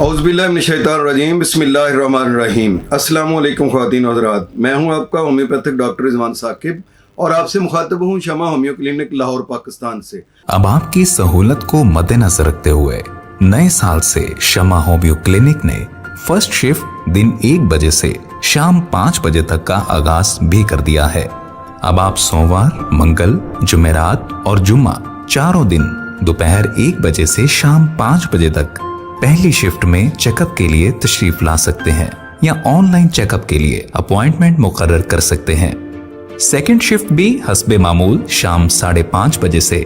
औज़ुबिल्लाहिमिनश्शैतानिर्रजीम बिस्मिल्लाहिर्रहमानिर्रहीम। अस्सलामु अलैकुम ख़वातीन और हज़रात, मैं हूं आपका होम्योपैथिक डॉक्टर रिजवान साकिब और आपसे मुखातब हूं शमा होम्यो क्लिनिक लाहौर पाकिस्तान से। अब आपकी सहूलत को मद्देनजर रखते हुए नए साल से शमा होम्यो क्लिनिक ने फर्स्ट शिफ्ट दिन 1 बजे से शाम 5 बजे तक का आगाज भी कर दिया है। अब आप सोमवार, मंगल, जुमेरात और जुम्मा चारों दिन दोपहर 1 बजे से शाम 5 बजे तक पहली शिफ्ट में चेकअप के लिए तशरीफ ला सकते हैं या ऑनलाइन चेकअप के लिए अपॉइंटमेंट मुकर्रर कर सकते हैं। सेकंड शिफ्ट भी हस्बे मामूल शाम 5:30 बजे से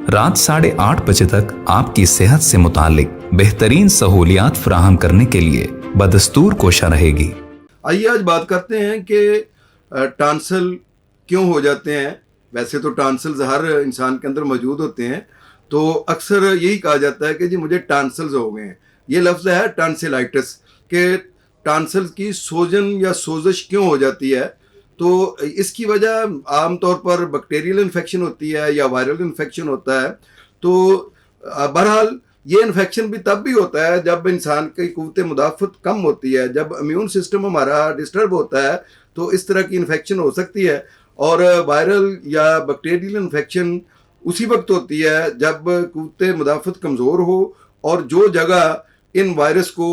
रात 8:30 बजे तक आपकी सेहत से मुतालिक बेहतरीन सहूलियात फराहम करने के लिए बदस्तूर कोशा रहेगी। आइए आज बात करते हैं कि टॉन्सिल क्यों हो जाते हैं। वैसे तो टॉन्सिल्स हर इंसान के अंदर मौजूद होते हैं, तो अक्सर यही कहा जाता है कि जी मुझे टॉन्सिल्स हो गए हैं। ये लफ्ज़ है टॉन्सिलाइटिस, कि टॉन्सिल्स की सूजन या सोजिश क्यों हो जाती है। तो इसकी वजह आमतौर पर बैक्टीरियल इन्फेक्शन होती है या वायरल इन्फेक्शन होता है। तो बहरहाल ये इन्फेक्शन भी तब भी होता है जब इंसान की क़ुव्वत मुदाफ़त कम होती है, जब इम्यून सिस्टम हमारा डिस्टर्ब होता है तो इस तरह की इन्फेक्शन हो सकती है। और वायरल या बैक्टीरियल इन्फेक्शन उसी वक्त होती है जब क़ुव्वत मुदाफ़त कमज़ोर हो और जो जगह इन वायरस को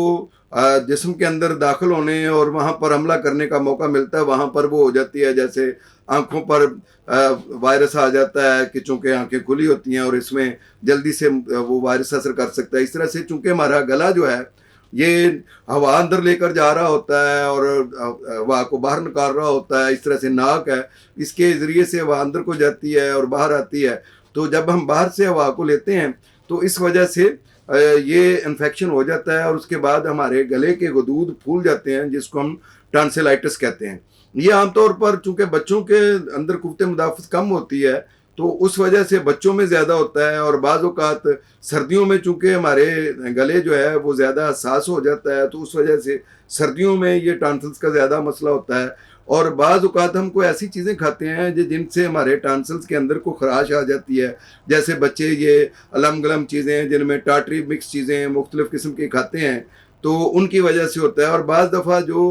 जिस्म के अंदर दाखिल होने और वहाँ पर हमला करने का मौका मिलता है वहाँ पर वो हो जाती है। जैसे आँखों पर वायरस आ जाता है कि चूँकि आँखें खुली होती हैं और इसमें जल्दी से वो वायरस असर कर सकता है। इस तरह से चूँकि हमारा गला जो है ये हवा अंदर लेकर जा रहा होता है और हवा को बाहर निकाल रहा होता है। इस तरह से नाक है, इसके ज़रिए से हवा अंदर को जाती है और बाहर आती है। तो जब हम बाहर से हवा को लेते हैं तो इस वजह से ये इन्फेक्शन हो जाता है और उसके बाद हमारे गले के गदूद फूल जाते हैं, जिसको हम टॉन्सिलाइटिस कहते हैं। ये आमतौर पर चूँकि बच्चों के अंदर क़ुव्वत मुदाफ़त कम होती है तो उस वजह से बच्चों में ज़्यादा होता है। और बाज़ औक़ात सर्दियों में चूँकि हमारे गले जो है वो ज़्यादा हसास हो जाता है तो उस वजह से सर्दियों में ये टॉन्सिल्स का ज़्यादा मसला होता है। और बाज़ औक़ात हम कोई ऐसी चीज़ें खाते हैं जिनसे हमारे टॉन्सिल्स के अंदर को ख़राश आ जाती है। जैसे बच्चे ये अलम गलम चीज़ें जिनमें टाटरी मिक्स चीज़ें मुख्तलिफ़ किस्म की खाते हैं तो उनकी वजह से होता है। और बाज़ दफ़ा जो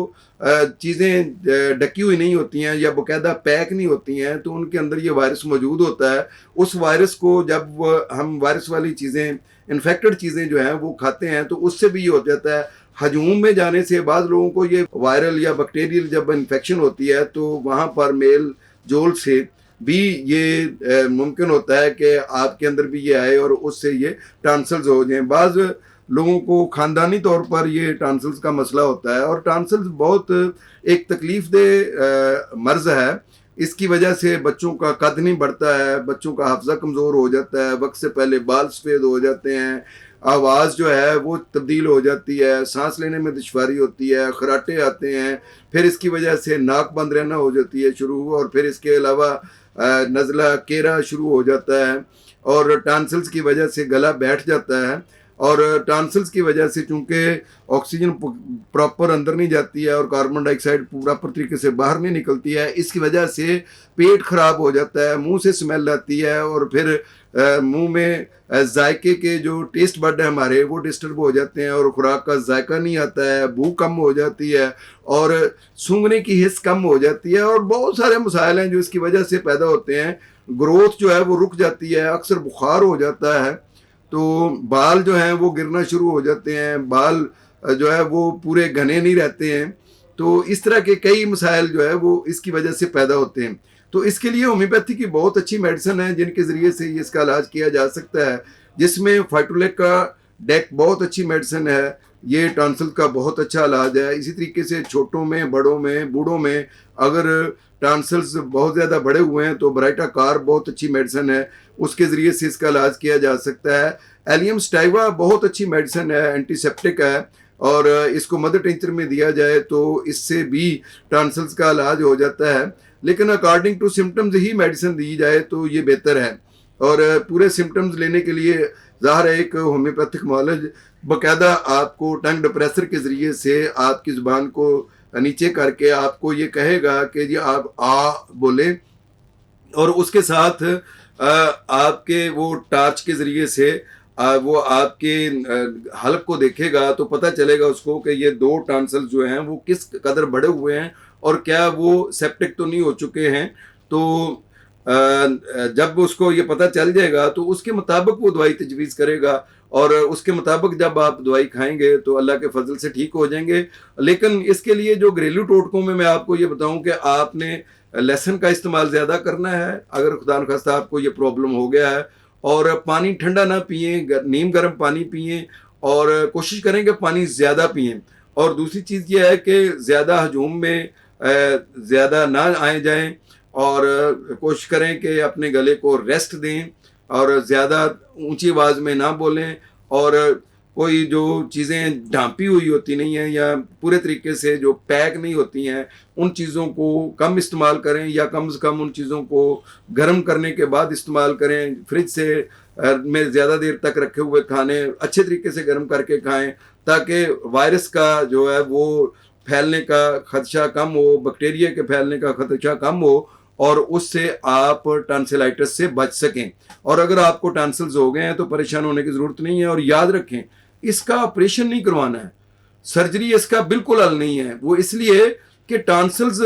चीज़ें ढकी हुई नहीं होती हैं या बाकायदा पैक नहीं होती हैं तो उनके अंदर ये वायरस मौजूद होता है। उस वायरस को जब हम वायरस वाली चीज़ें, इन्फेक्टेड चीज़ें जो हैं वो खाते हैं तो उससे भी ये हो जाता है। हजूम में जाने से बाज़ लोगों को ये वायरल या बैक्टीरियल जब इन्फेक्शन होती है तो वहाँ पर मेल जोल से भी ये मुमकिन होता है कि आपके अंदर भी ये आए और उससे ये टॉन्सिल्स हो जाएं। बाज़ लोगों को ख़ानदानी तौर पर ये टॉन्सिल्स का मसला होता है और टॉन्सिल्स बहुत एक तकलीफ़ दे मर्ज़ है। इसकी वजह से बच्चों का कद नहीं बढ़ता है, बच्चों का हाफ़ज़ा कमज़ोर हो जाता है, वक्त से पहले बाल सफ़ेद हो जाते हैं, आवाज़ जो है वो तब्दील हो जाती है, सांस लेने में दुश्वारी होती है, खराटे आते हैं, फिर इसकी वजह से नाक बंद रहना हो जाती है शुरू, और फिर इसके अलावा नज़ला केरा शुरू हो जाता है और टॉन्सिल्स की वजह से गला बैठ जाता है। और टॉन्सिल्स की वजह से चूँकि ऑक्सीजन प्रॉपर अंदर नहीं जाती है और कार्बन डाइऑक्साइड प्रॉपर तरीके से बाहर नहीं निकलती है, इसकी वजह से पेट ख़राब हो जाता है, मुंह से स्मेल आती है और फिर मुंह में जायके के जो टेस्ट बड है हमारे वो डिस्टर्ब हो जाते हैं और खुराक का जायका नहीं आता है, भूख कम हो जाती है और सूंघने की हिस्स कम हो जाती है और बहुत सारे मसाइल हैं जो इसकी वजह से पैदा होते हैं। ग्रोथ जो है वो रुक जाती है, अक्सर बुखार हो जाता है, तो बाल जो हैं वो गिरना शुरू हो जाते हैं, बाल जो है वो पूरे घने नहीं रहते हैं। तो इस तरह के कई मसाइल जो है वो इसकी वजह से पैदा होते हैं। तो इसके लिए होम्योपैथी की बहुत अच्छी मेडिसिन है जिनके ज़रिए से इसका इलाज किया जा सकता है, जिसमें फाइटोलेक का डेक बहुत अच्छी मेडिसिन है। ये टॉन्सिल का बहुत अच्छा इलाज है। इसी तरीके से छोटों में, बड़ों में, बूढ़ों में अगर टॉन्सिल्स बहुत ज़्यादा बड़े हुए हैं तो ब्राइटा कार बहुत अच्छी मेडिसिन है, उसके ज़रिए से इसका इलाज किया जा सकता है। एलियम स्टाइवा बहुत अच्छी मेडिसिन है, एंटीसेप्टिक है और इसको मदर टिंचर में दिया जाए तो इससे भी टॉन्सिल्स का इलाज हो जाता है। लेकिन अकॉर्डिंग टू सिम्टम्स ही मेडिसिन दी जाए तो ये बेहतर है। और पूरे सिम्टम्स लेने के लिए ज़ाहिर है एक होम्योपैथिक मॉलज बाकायदा आपको टंग डिप्रेसर के ज़रिए से आपकी ज़ुबान को नीचे करके आपको ये कहेगा कि जी आप आ बोलें और उसके साथ आपके वो टार्च के ज़रिए से वो आपके हलक को देखेगा तो पता चलेगा उसको कि ये 2 टॉन्सिल जो हैं वो किस कदर बड़े हुए हैं और क्या वो सेप्टिक तो नहीं हो चुके हैं। तो जब उसको ये पता चल जाएगा तो उसके मुताबिक वो दवाई तजवीज़ करेगा और उसके मुताबिक जब आप दवाई खाएंगे तो अल्लाह के फजल से ठीक हो जाएंगे। लेकिन इसके लिए जो घरेलू टोटकों में मैं आपको ये बताऊं कि आपने लहसुन का इस्तेमाल ज़्यादा करना है अगर खुदा न खास्ता आपको ये प्रॉब्लम हो गया है, और पानी ठंडा ना पिए, नीम गर्म पानी पिए और कोशिश करें कि पानी ज़्यादा पिए। और दूसरी चीज़ ये है कि ज़्यादा हजूम में ज़्यादा ना आए जाएं और कोशिश करें कि अपने गले को रेस्ट दें और ज़्यादा ऊंची आवाज़ में ना बोलें, और कोई जो चीज़ें ढांपी हुई होती नहीं हैं या पूरे तरीके से जो पैक नहीं होती हैं उन चीज़ों को कम इस्तेमाल करें, या कम से कम उन चीज़ों को गर्म करने के बाद इस्तेमाल करें। फ्रिज से में ज़्यादा देर तक रखे हुए खाने अच्छे तरीके से गर्म करके खाएं ताकि वायरस का जो है वो फैलने का खदशा कम हो, बैक्टीरिया के फैलने का खदशा कम हो और उससे आप टॉन्सिलाइटिस से बच सकें। और अगर आपको टॉन्सिल्स हो गए हैं तो परेशान होने की ज़रूरत नहीं है, और याद रखें इसका ऑपरेशन नहीं करवाना है, सर्जरी इसका बिल्कुल हल नहीं है। वो इसलिए कि टॉन्सिल्स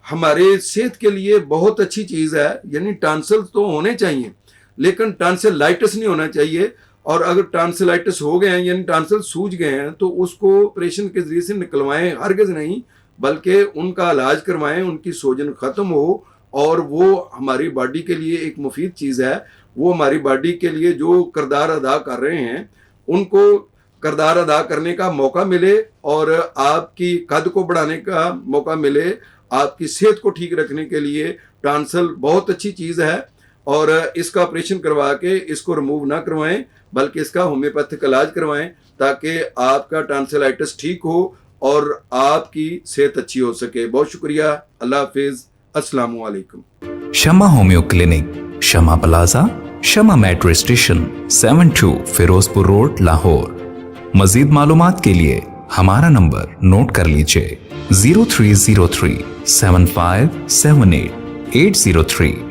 हमारे सेहत के लिए बहुत अच्छी चीज़ है, यानी टॉन्सिल्स तो होने चाहिए लेकिन टॉन्सिलाइटिस नहीं होना चाहिए। और अगर टॉन्सिलाइटिस हो गए हैं यानी टॉन्सिल सूज गए हैं तो उसको ऑपरेशन के जरिए से निकलवाएं, हरगिज़ नहीं, बल्कि उनका इलाज करवाएं, उनकी सोजन ख़त्म हो और वो हमारी बॉडी के लिए एक मुफीद चीज़ है। वो हमारी बॉडी के लिए जो किरदार अदा कर रहे हैं उनको किरदार अदा करने का मौका मिले और आपकी कद को बढ़ाने का मौका मिले, आपकी सेहत को ठीक रखने के लिए टॉन्सिल बहुत अच्छी चीज़ है। और इसका ऑपरेशन करवा के इसको रिमूव ना करवाएं बल्कि इसका होम्योपैथिक इलाज करवाएं ताकि आपका टॉन्सिलाइटिस ठीक हो और आपकी सेहत अच्छी हो सके। बहुत शुक्रिया, अल्लाह हाफिज़, अस्सलामु अलैकुम। Shama homeo clinic, Shama plaza, Shama metro station, 72 Ferozepur road, Lahore. मजीद मालूमात के लिए हमारा नंबर नोट कर लीजिए 0303 7578 803।